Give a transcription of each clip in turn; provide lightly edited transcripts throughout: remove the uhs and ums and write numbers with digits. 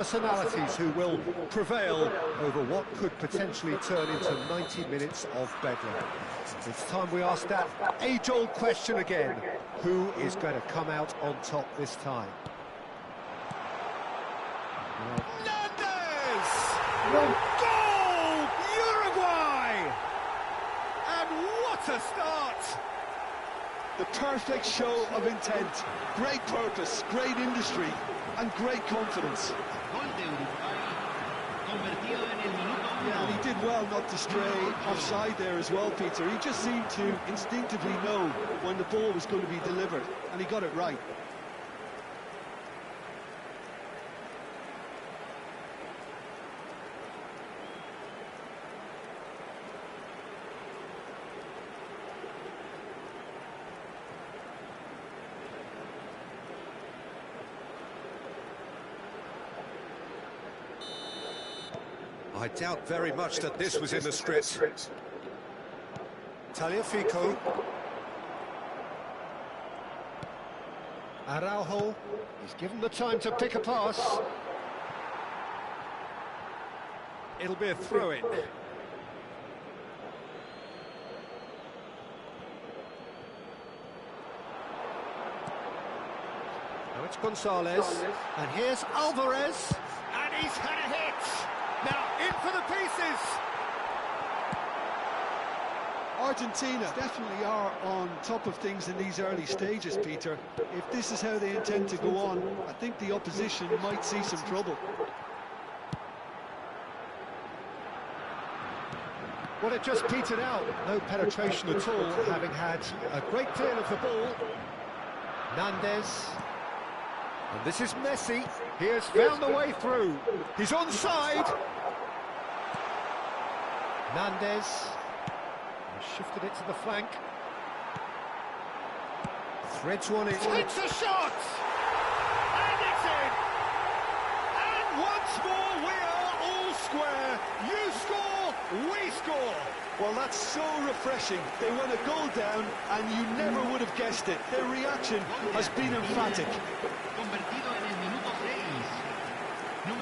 personalities who will prevail over what could potentially turn into 90 minutes of bedlam. It's time we ask that age-old question again. Who is going to come out on top this time? Hernandez! Goal! Uruguay! And what a start! The perfect show of intent, great purpose, great industry, and great confidence. Yeah, and he did well not to stray offside there as well, Peter. He just seemed to instinctively know when the ball was going to be delivered, and he got it right. I doubt very much that this was in the script. Tagliafico. Araujo. He's given the time to pick a pass. It'll be a throw-in. Now it's Gonzalez. And here's Alvarez. And he's had a hit. Now, in for the pieces! Argentina definitely are on top of things in these early stages, Peter. If this is how they intend to go on, I think the opposition might see some trouble. Well, it just petered out. No penetration at all, having had a great deal of the ball. Hernandez. And this is Messi. He has found the way through. He's onside. Hernandez. He shifted it to the flank. Threads one in. Takes a shot! And it's in! And once more we are all square. You score, we score. Well, that's so refreshing. They went a goal down, and you never would have guessed it. Their reaction has been emphatic.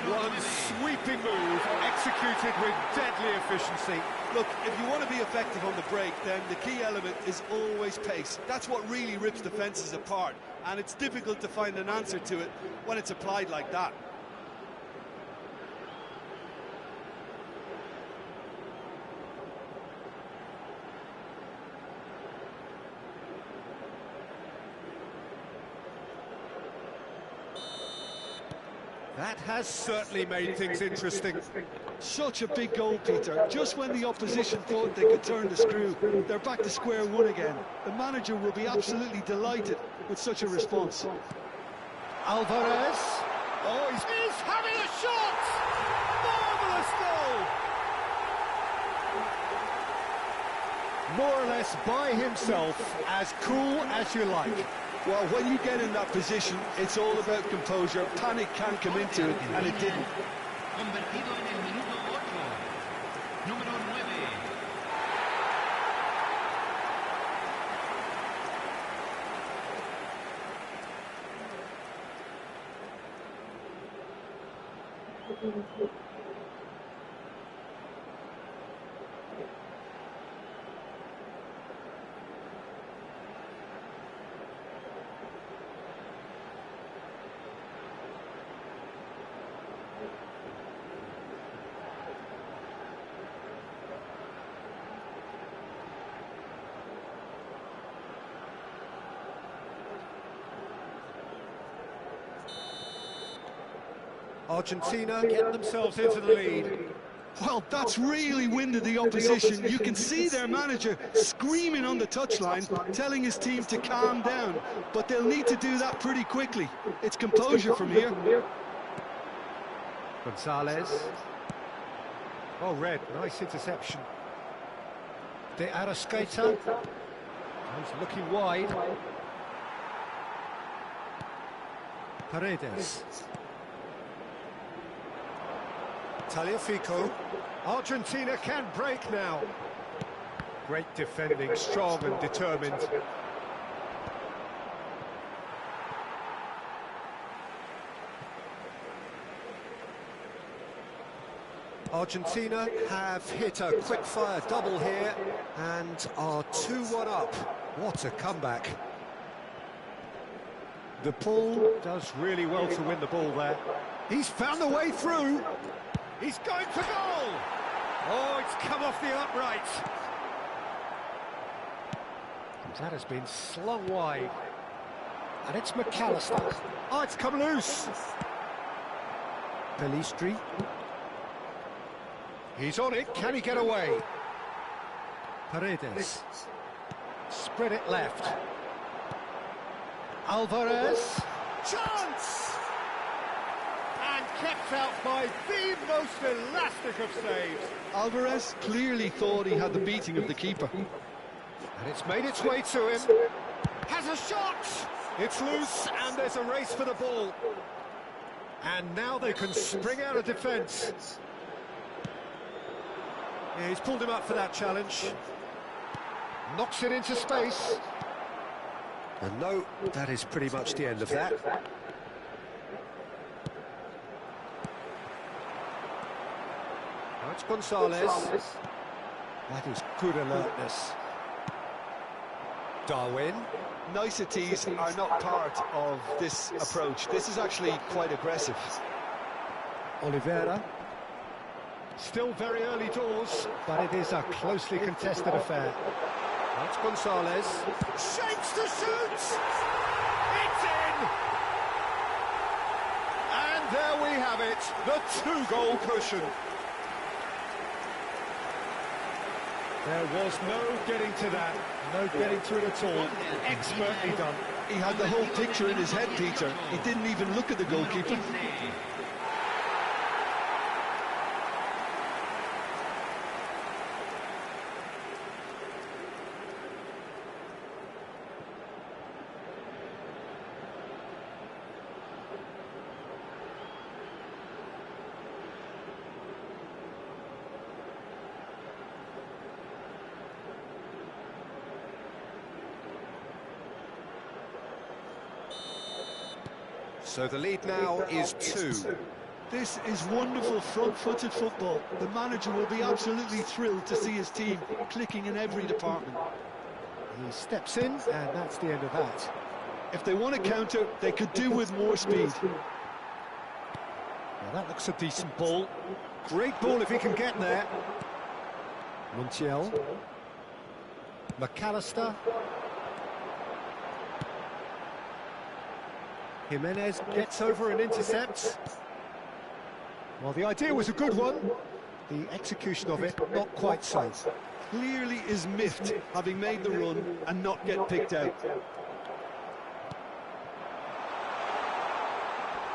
One sweeping move, executed with deadly efficiency. Look, if you want to be effective on the break, then the key element is always pace. That's what really rips defences apart, and it's difficult to find an answer to it when it's applied like that. That has certainly made things interesting. Such a big goal, Peter. Just when the opposition thought they could turn the screw, they're back to square one again. The manager will be absolutely delighted with such a response. Alvarez. Oh, he's having a shot! Marvellous goal! More or less by himself, as cool as you like. Well, when you get in that position, it's all about composure. Panic can come into it, and it didn't. Argentina get themselves into the lead. Well, that's really winded the opposition. You can see their manager screaming on the touchline, telling his team to calm down. But they'll need to do that pretty quickly. It's composure from here. Gonzalez. Oh, red. Nice interception. De Arrascaeta. He's looking wide. Paredes. Tagliafico. Argentina can break now. Great defending, strong and determined. Argentina have hit a quick-fire double here and are 2-1 up. What a comeback. The Paul does really well to win the ball there. He's found the way through. He's going for goal. Oh, it's come off the upright. That has been slung wide. And it's McAllister. Oh, it's come loose. Pelistri. He's on it. Can he get away? Paredes. Spread it left. Alvarez. Chance! And kept out by the most elastic of saves. Alvarez clearly thought he had the beating of the keeper. And it's made its way to him. Has a shot! It's loose and there's a race for the ball. And now they can spring out of defence. Yeah, he's pulled him up for that challenge. Knocks it into space. And no, that is pretty much the end of that. Now it's Gonzalez. That is good alertness. Darwin. Niceties are not part of this approach. This is actually quite aggressive. Oliveira. Still very early doors, but it is a closely contested affair. That's Gonzalez. Shapes to shoot! It's in! And there we have it, the two-goal cushion. There was no getting to that, no getting to it at all. Expertly done. He had the whole picture in his head, Peter. He didn't even look at the goalkeeper. So the lead now is 2. This is wonderful front-footed football. The manager will be absolutely thrilled to see his team clicking in every department. He steps in, and that's the end of that. If they want to counter, they could do with more speed. Now that looks a decent ball. Great ball if he can get there. Montiel. McAllister. Jimenez gets over and intercepts. Well, the idea was a good one. The execution of it, not quite so. Clearly is miffed, having made the run and not get picked out.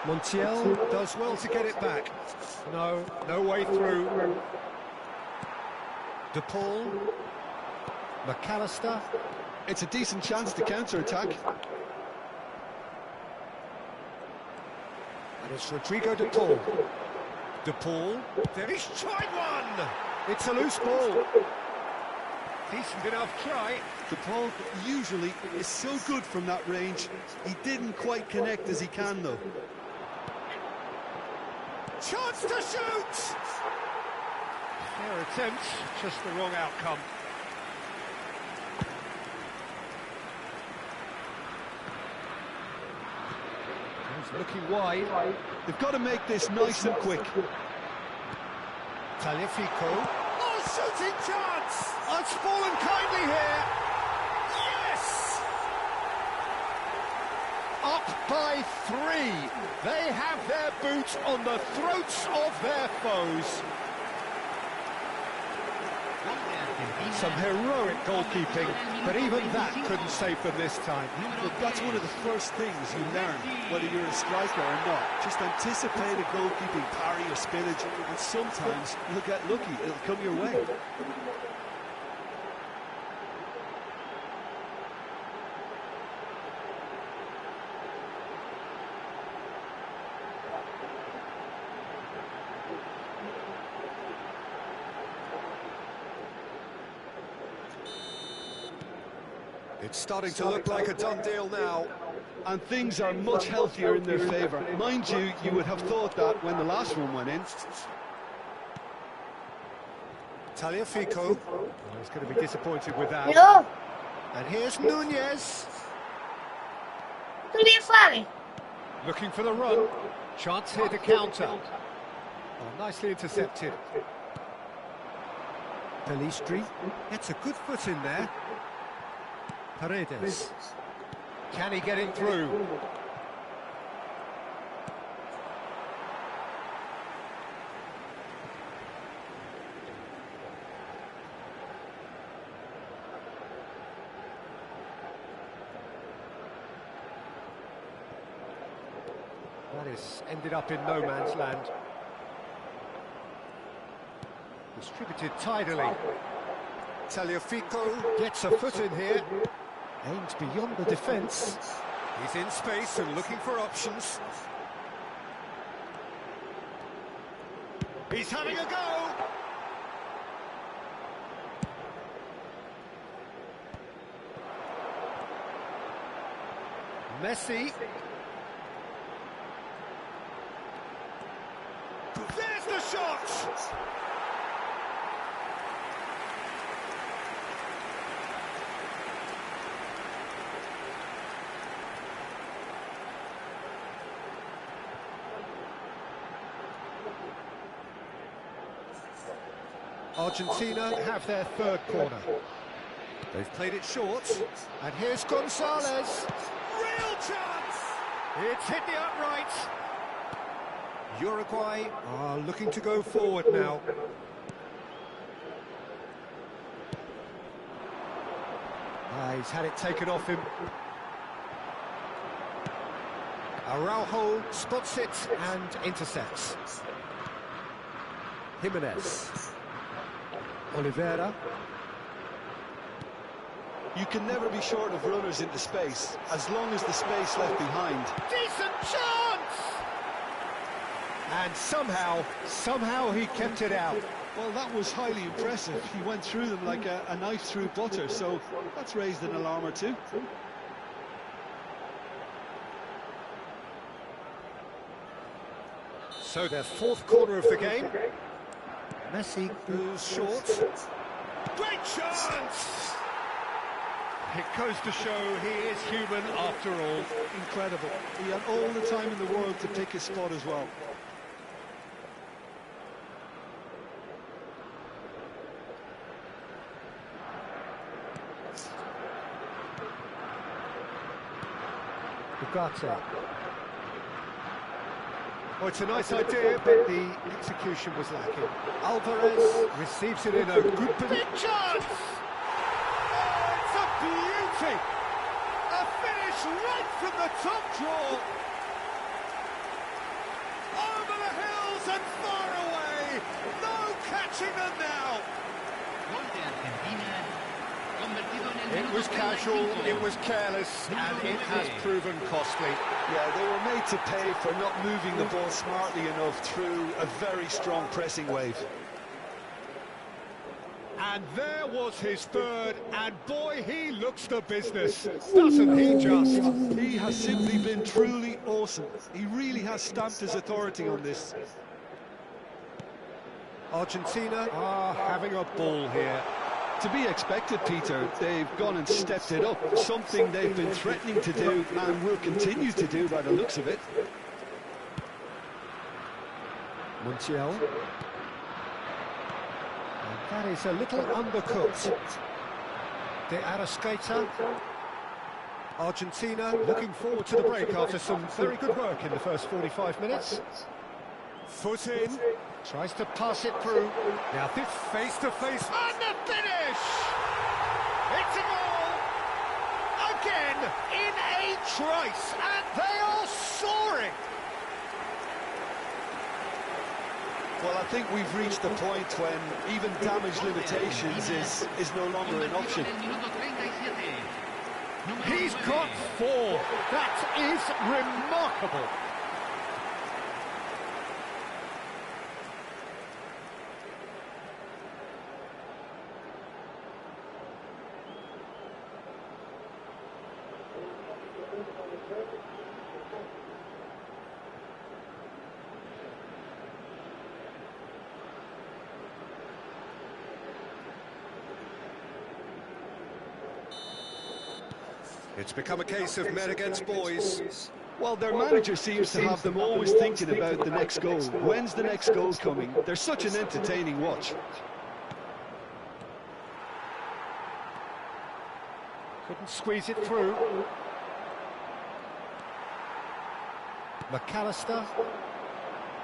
Montiel does well to get it back. No, no way through. De Paul. McAllister. It's a decent chance to counter-attack. And it's Rodrigo De Paul. De Paul. There he's tried one! It's a loose ball. Decent enough try. De Paul usually is so good from that range. He didn't quite connect as he can, though. Chance to shoot! Fair attempt, just the wrong outcome. He's looking wide. They've got to make this nice and quick. Taliafico. Oh, shooting chance! Oh, it's fallen kindly here. Yes! Up by 3. They have their boot on the throats of their foes. Some heroic goalkeeping, but even that couldn't save them this time. Look, that's one of the first things you learn, whether you're a striker or not. Just anticipate a goalkeeping parry or spillage, and sometimes you'll get lucky, it'll come your way. It's starting to look like a done deal now. And things are much healthier in their favour. Mind you, you would have thought that when the last one went in. Tagliafico. Oh, he's going to be disappointed with that. No, And here's Nunez. tu devi fare? Looking for the run. Chance here to counter. Oh, nicely intercepted. Pelistri gets a good foot in there. Paredes. Can he get it through? That is ended up in no man's land. Distributed tidily. Tagliafico gets a foot in here. Aims beyond the defence. He's in space and looking for options. He's having a go! Messi. There's the shot! Argentina have their third corner. They've played it short. And here's Gonzalez. Real chance! It's hit the upright. Uruguay are looking to go forward now. He's had it taken off him. Araujo spots it and intercepts. Jimenez. Oliveira. You can never be short of runners into space, as long as the space left behind. Decent chance! And somehow he kept it out. Well, that was highly impressive. He went through them like a knife through butter, so that's raised an alarm or two. So their fourth corner of the game. Messi goes short. Great chance! It goes to show he is human after all. Incredible. He had all the time in the world to pick his spot as well. Ugarte. Oh, it's a nice idea, but the execution was lacking. Alvarez receives it in a good position. Chance! Oh, it's a beauty! A finish right from the top draw. Over the hills and far away. No catching them now. It was casual, it was careless, and it has proven costly. Yeah, they were made to pay for not moving the ball smartly enough through a very strong pressing wave. And there was his third, and boy, he looks the business, doesn't he just? He has simply been truly awesome. He really has stamped his authority on this. Argentina are having a ball here. To be expected, Peter. They've gone and stepped it up, something they've been threatening to do and will continue to do by the looks of it. Montiel. And that is a little undercooked. De Arrascaeta. Argentina looking forward to the break after some very good work in the first 45 minutes. Foot in. Tries to pass it through. Now this face-to-face. And the finish! It's a goal! Again, in a trice, and they are soaring! Well, I think we've reached the point when even damage limitations is no longer an option. He's got 4. That is remarkable. It's become a case of men against boys. Well, their manager seems to have them always thinking about the next goal. When's the next goal coming? They're such an entertaining watch. Couldn't squeeze it through. McAllister.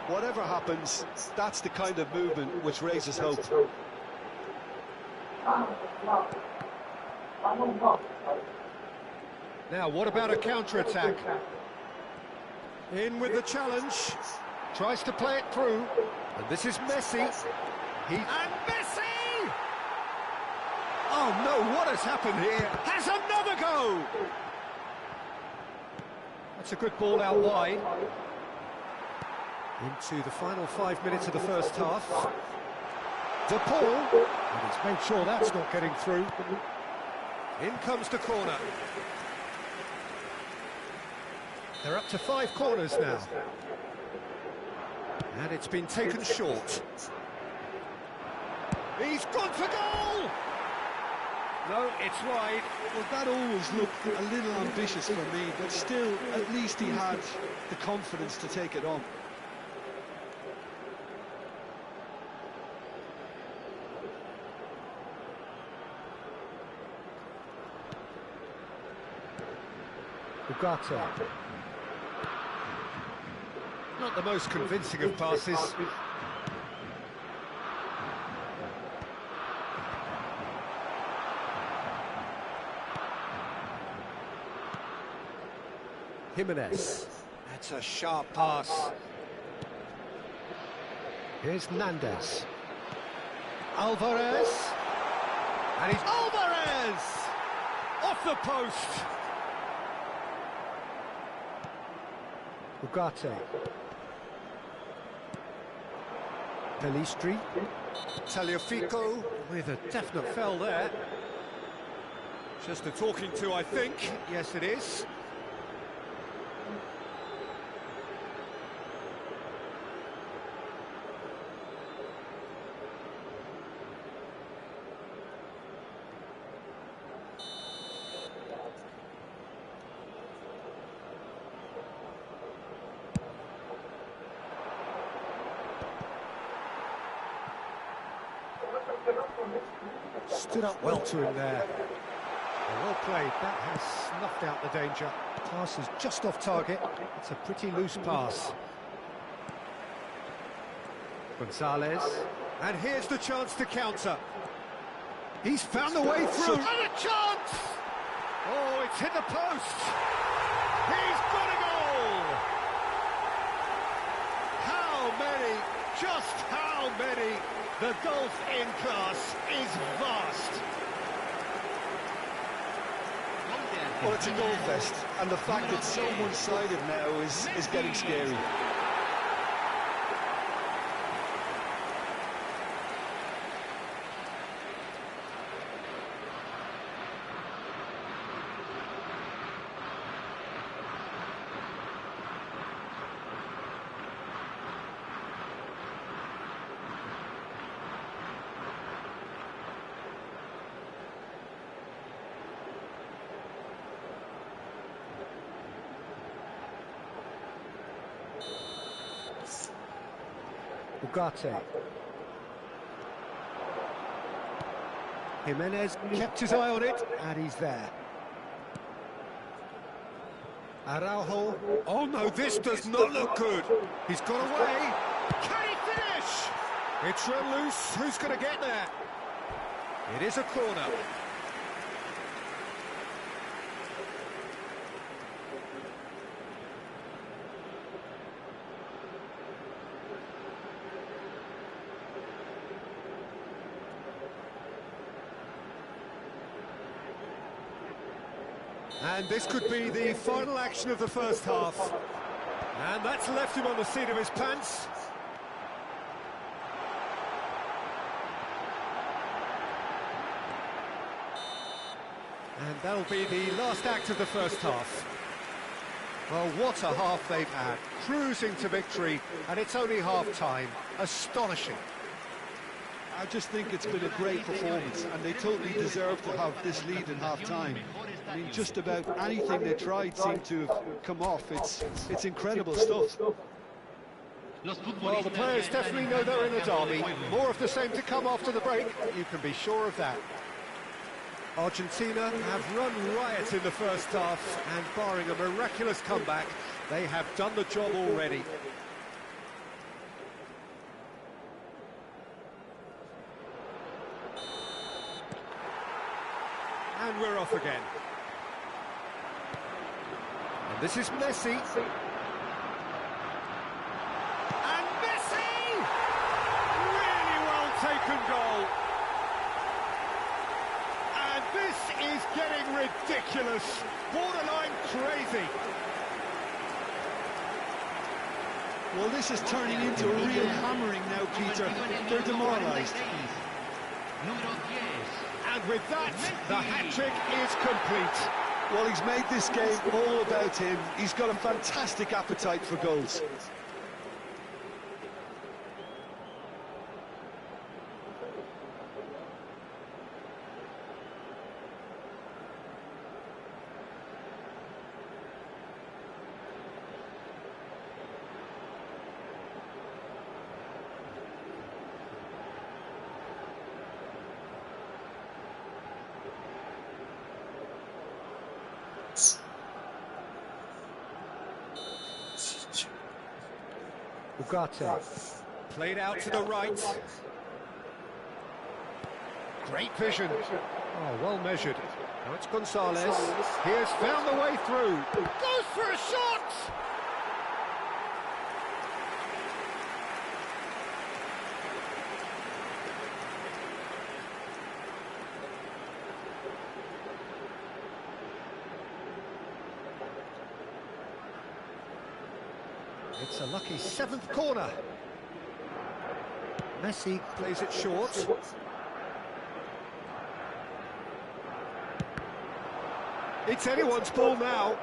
Whatever happens, that's the kind of movement which raises hope. Now, what about a counter-attack? In with the challenge. Tries to play it through. And this is Messi. And Messi! Oh, no, what has happened here? Has another go! That's a good ball out wide. Into the final 5 minutes of the first half. De Paul. And he's made sure that's not getting through. In comes the corner. They're up to 5 corners now. And it's been taken short. He's gone for goal! No, it's wide. Well, that always looked a little ambitious for me, but still, at least he had the confidence to take it on. Ugarte. Not the most convincing of passes. Jimenez. That's a sharp pass. Here's Nandez. Alvarez. And he's Alvarez! Off the post. Ugarte. Pelistri. Tagliafico with a definite foul there. Just a talking to, I think. Yes, it is. Stood up well to him there. Well played, that has snuffed out the danger. Pass is just off target. It's a pretty loose pass. Gonzalez. And here's the chance to counter. He's found a way through. And a chance! Oh, it's hit the post. He's got a goal! How many? Just how many? The gulf in class is vast. Well, it's a goal fest, and the fact it's so one-sided now is getting scary. Ugarte. Jimenez kept his eye on it, and he's there. Araujo. Oh no, this does not look good. He's got away. Can he finish? It's run loose. Who's going to get there? It is a corner. And this could be the final action of the first half. And that's left him on the seat of his pants. And that'll be the last act of the first half. Well, what a half they've had. Cruising to victory, and it's only half-time. Astonishing. I just think it's been a great performance, and they totally deserve to have this lead in half-time. I mean, just about anything they tried seemed to have come off. It's incredible stuff. Well, the players definitely know they're in a derby. More of the same to come after the break, you can be sure of that. Argentina have run riot in the first half, and barring a miraculous comeback, they have done the job already. And we're off again. And this is Messi. And Messi! Really well taken goal. And this is getting ridiculous. Borderline crazy. Well, this is turning into a real hammering now, Peter. They're demoralised. And with that, the hat-trick is complete. Well, he's made this game all about him. He's got a fantastic appetite for goals. Ugarte. Played out to the right. Great vision. Oh, well measured. Now it's Gonzalez. He has found the way through. Goes for a shot! It's a lucky seventh corner. Messi plays it short. It's anyone's ball now.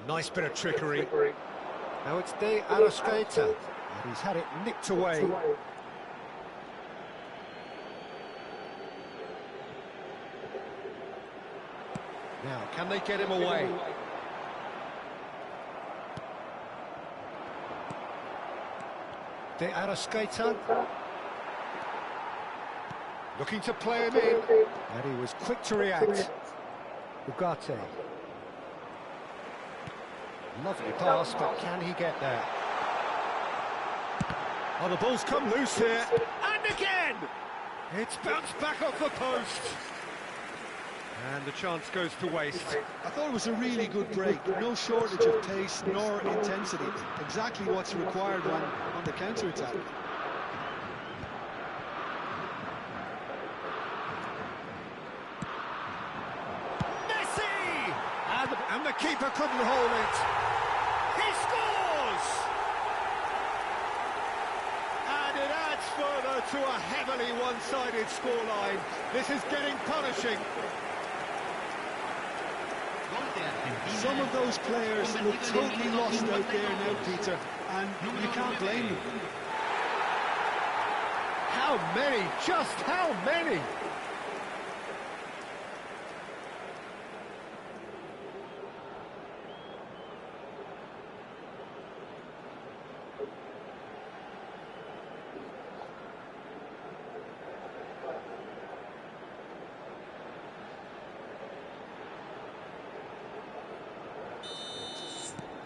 Nice bit of trickery. Now it's De Arrascaeta, and he's had it nicked away. Now, can they get him away? De Arrascaeta. Looking to play him in. And he was quick to react. Ugarte. Lovely pass, but can he get there? Oh, the ball's come loose here. And again! It's bounced back off the post. And the chance goes to waste. I thought it was a really good break. No shortage of pace nor intensity. Exactly what's required on the counter-attack. Messi! And the keeper couldn't hold it. He scores! And it adds further to a heavily one-sided scoreline. This is getting punishing. Some of those players look totally lost out there now, Peter, and you can't blame them. How many? Just how many?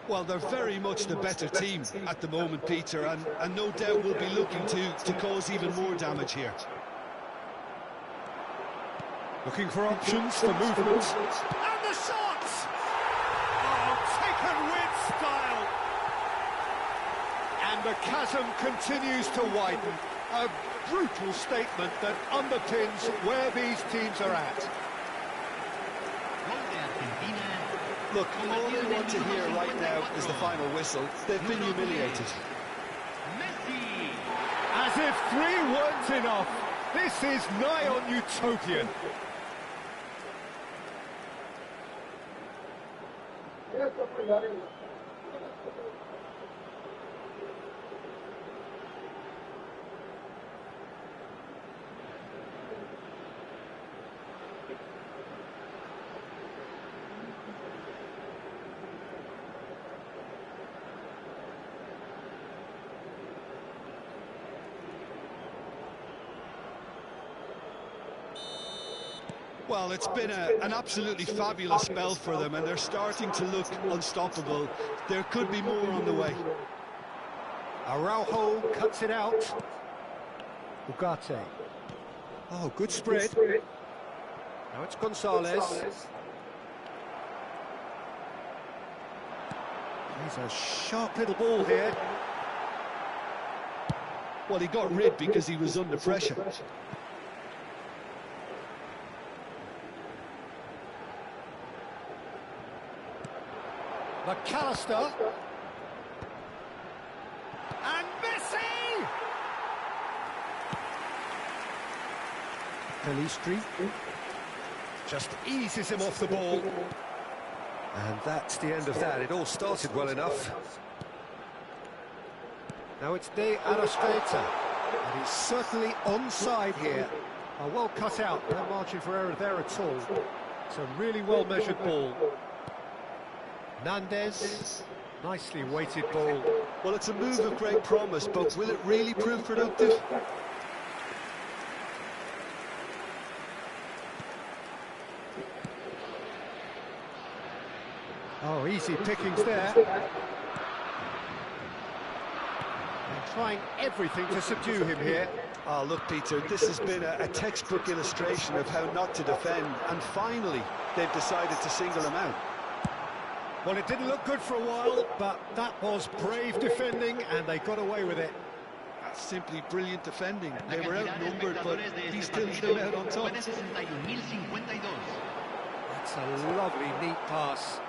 Well, they're very much the better team at the moment, Peter, and no doubt will be looking to cause even more damage here. Looking for options for movement. And the shot! Oh, taken with style. And the chasm continues to widen. A brutal statement that underpins where these teams are at. Look, all they want to hear right now is the final whistle. They've been humiliated. As if 3 weren't enough, this is nigh on utopian. Well, it's been an absolutely fabulous spell for them, and they're starting to look unstoppable. There could be more on the way. Araujo cuts it out. Ugarte. Oh, good spread. Now it's Gonzalez. He's a sharp little ball here. Well, he got rid because he was under pressure. McAllister. And Messi! Pelistri. Just eases him off the ball. And that's the end of that. It all started well enough. Now it's De Arrascaeta. And he's certainly onside here. Well cut out. No margin for error there at all. It's a really well-measured ball. Nandez, nicely weighted ball. Well, it's a move of great promise, but will it really prove productive? Oh, easy pickings there. And trying everything to subdue him here. Oh, look, Peter, this has been a textbook illustration of how not to defend, and finally they've decided to single him out. Well, it didn't look good for a while, but that was brave defending, and they got away with it. That's simply brilliant defending. They were outnumbered, but he still came out on top. That's a lovely, neat pass.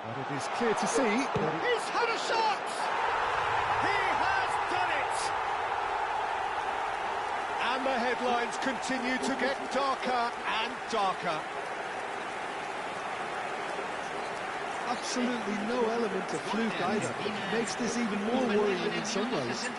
But it is clear to see that he's had a shot! He has done it! And the headlines continue to get darker and darker. Absolutely no element of fluke either. It makes this even more worrying in some ways.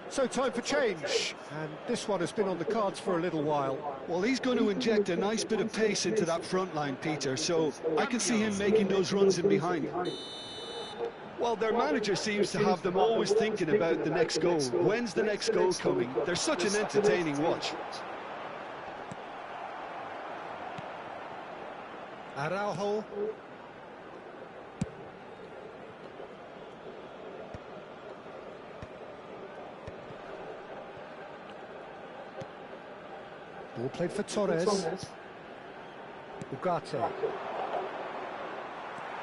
So time for change, and this one has been on the cards for a little while. Well, he's going to inject a nice bit of pace into that front line, Peter, so I can see him making those runs in behind. Well, their manager seems to have them always thinking about the next goal. When's the next goal coming? They're such an entertaining watch. Araujo. Ball played for Torres. Ugarte.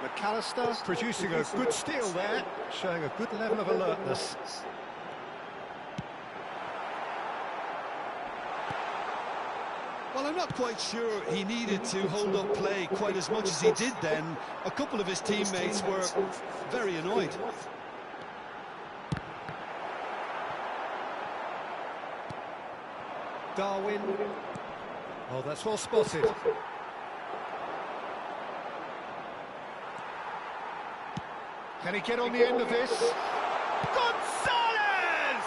McAllister producing a good steal there, showing a good level of alertness. Well, I'm not quite sure he needed to hold up play quite as much as he did then. A couple of his teammates were very annoyed. Darwin. Oh, that's well spotted. Can he get on the end of this? Gonzalez!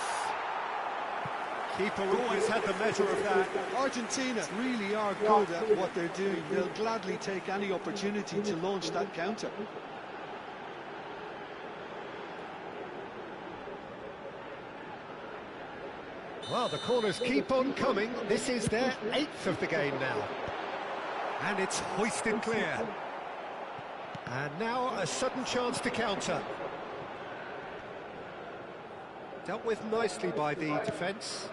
Keeper always had the measure of that. Argentina really are good at what they're doing. They'll gladly take any opportunity to launch that counter. Well, the corners keep on coming. This is their 8th of the game now. And it's hoisted clear. And now a sudden chance to counter. Dealt with nicely by the defence.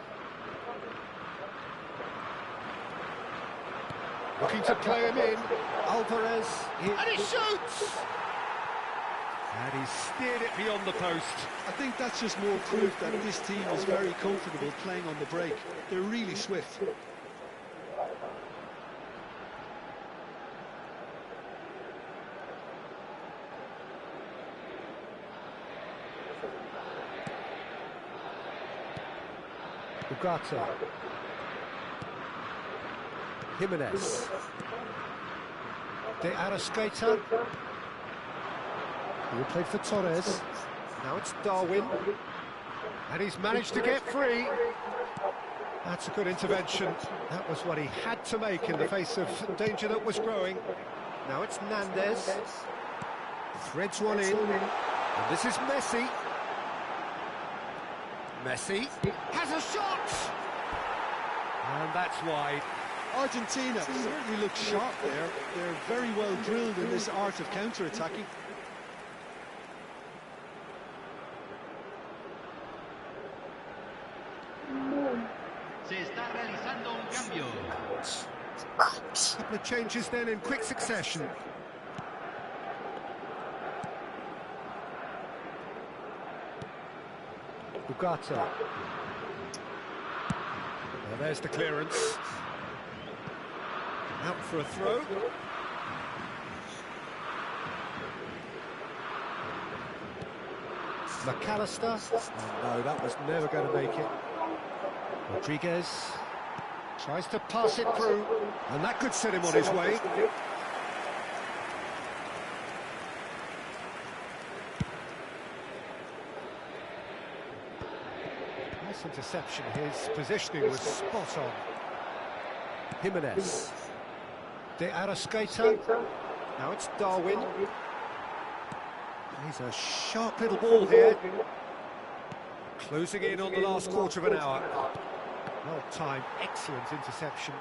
Looking to play him in. Alvarez. And he shoots! And he's steered it beyond the post. I think that's just more proof that this team is very comfortable playing on the break. They're really swift. Ugarte. Jimenez. De Arrascaeta. He played for Torres. Now it's Darwin. And he's managed to get free. That's a good intervention. That was what he had to make in the face of danger that was growing. Now it's Nandez. Threads one in. And this is Messi. Messi has a shot! And that's wide. Argentina certainly look sharp there. They're very well drilled in this art of counter-attacking. Se está realizando un cambio. A couple of changes then in quick succession. Ugarte. Well, there's the clearance. Out for a throw. McAllister. Oh, no, that was never going to make it. Rodriguez tries to pass it through, and that could set him on his way. Nice interception. His positioning was spot on. Jimenez. De Arrascaeta. Now it's Darwin. He's a sharp little ball here. Closing in on the last quarter of an hour. Well timed, excellent interception.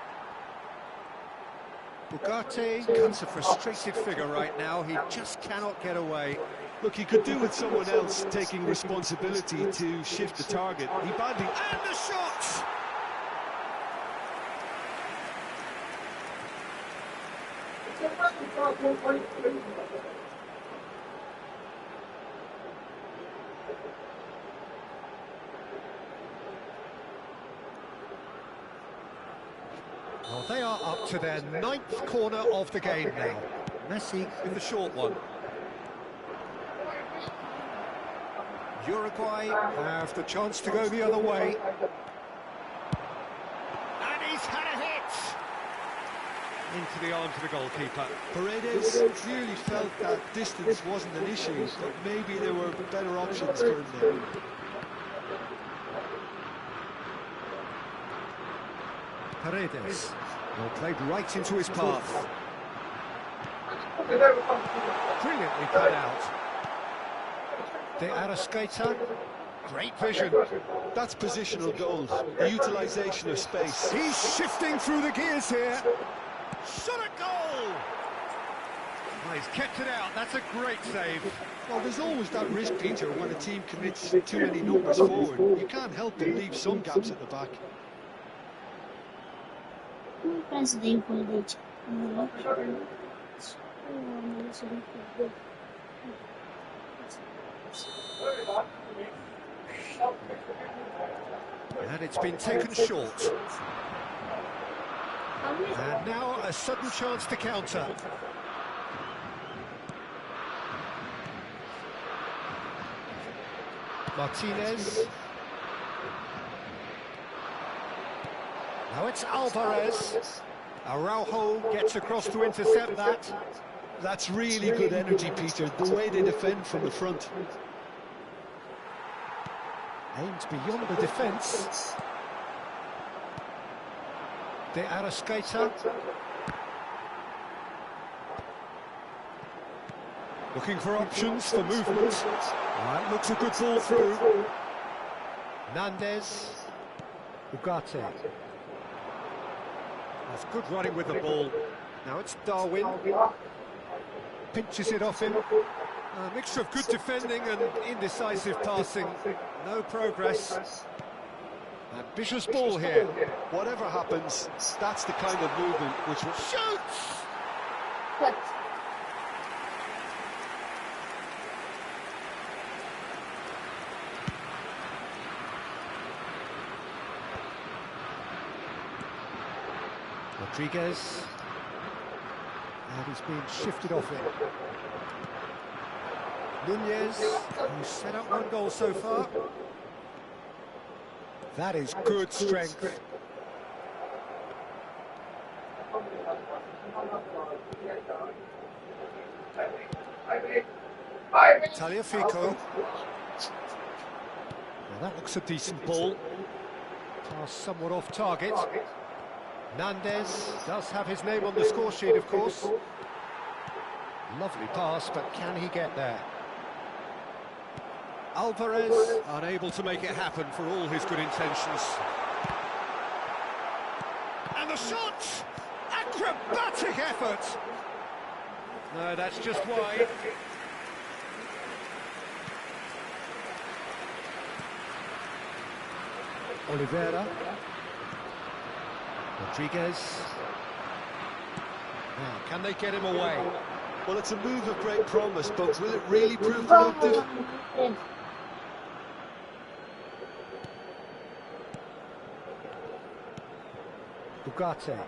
Ugarte cuts a frustrated figure right now. He just cannot get away. Look, he could do with someone else taking responsibility to shift the target. He badly... And the shot! Well, they are up to their 9th corner of the game now. Messi with the short one. Uruguay have the chance to go the other way. And he's had a hit! Into the arms of the goalkeeper. Paredes clearly felt that distance wasn't an issue, but maybe there were better options for him there. Paredes. Well, played right into his path. Brilliantly cut out. De Arrascaeta. Great vision. That's positional goals, the utilisation of space. He's shifting through the gears here. Shot a goal! Oh, he's kept it out. That's a great save. Well, there's always that risk, Peter, when a team commits too many numbers forward. You can't help but leave some gaps at the back. And it's been taken short. And now a sudden chance to counter. Martinez. Now it's Alvarez. Araujo gets across to intercept that. That's really good energy, Peter, the way they defend from the front. Aimed beyond the defence. De Arrascaeta. Looking for options for movement. That looks a good ball through. Nandez. Ugarte. That's good running with the ball. Now it's Darwin. Pinches it off him. A mixture of good defending and indecisive passing. No progress. Ambitious ball here. Whatever happens, that's the kind of movement which will... Shoots! Rodriguez. And he's being shifted off it. Nunez, who's set up one goal so far. That is good strength. Taliafico. Well, that looks a decent ball. Pass somewhat off target. Nandez does have his name on the score sheet, of course. Lovely pass, but can he get there? Alvarez unable to make it happen for all his good intentions. And the shot! Acrobatic effort! No, that's just wide. Oliveira. Rodriguez. Now, can they get him away? Well, it's a move of great promise, but will it really prove productive? Ugarte.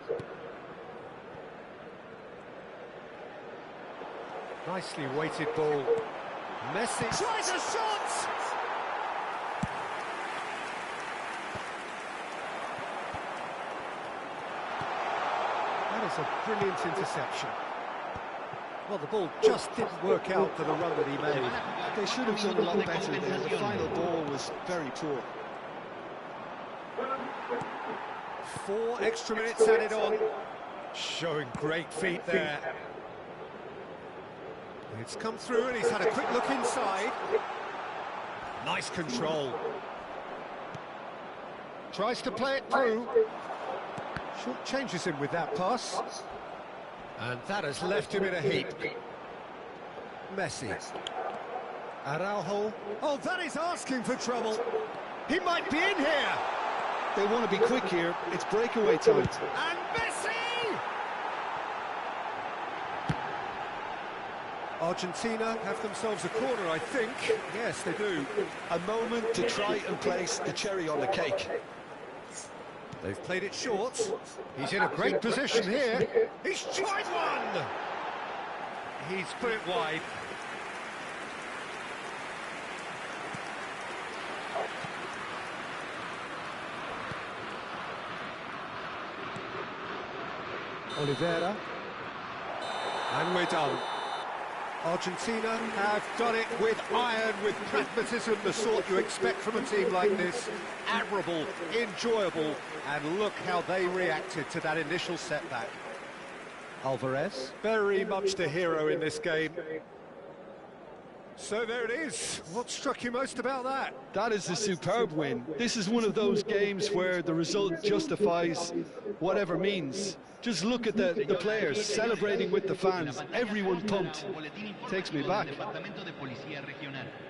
Nicely weighted ball. Messi tries a shot! That is a brilliant interception. Well, the ball just didn't work out for the run that he made. They should have done a lot better there. The final ball was very poor. 4 extra minutes added on. Showing great feet there. It's come through and he's had a quick look inside. Nice control. Tries to play it through. Short changes him with that pass. And that has left him in a heap. Messi. Araujo. Oh, that is asking for trouble. He might be in here. They want to be quick here. It's breakaway time. And Messi! Argentina have themselves a corner, I think. Yes, they do. A moment to try and place the cherry on the cake. They've played it short. He's in a great position here. He's tried one! He's put it wide. Oliveira. And we're done. Argentina have done it with iron, with pragmatism, the sort you expect from a team like this. Admirable, enjoyable, and look how they reacted to that initial setback. Alvarez, very much the hero in this game. So there it is. What struck you most about that? That is a superb win. This is one of those games where the result justifies whatever means. Just look at the players celebrating with the fans. Everyone pumped. Takes me back.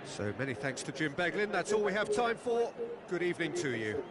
So many thanks to Jim Beglin. That's all we have time for. Good evening to you.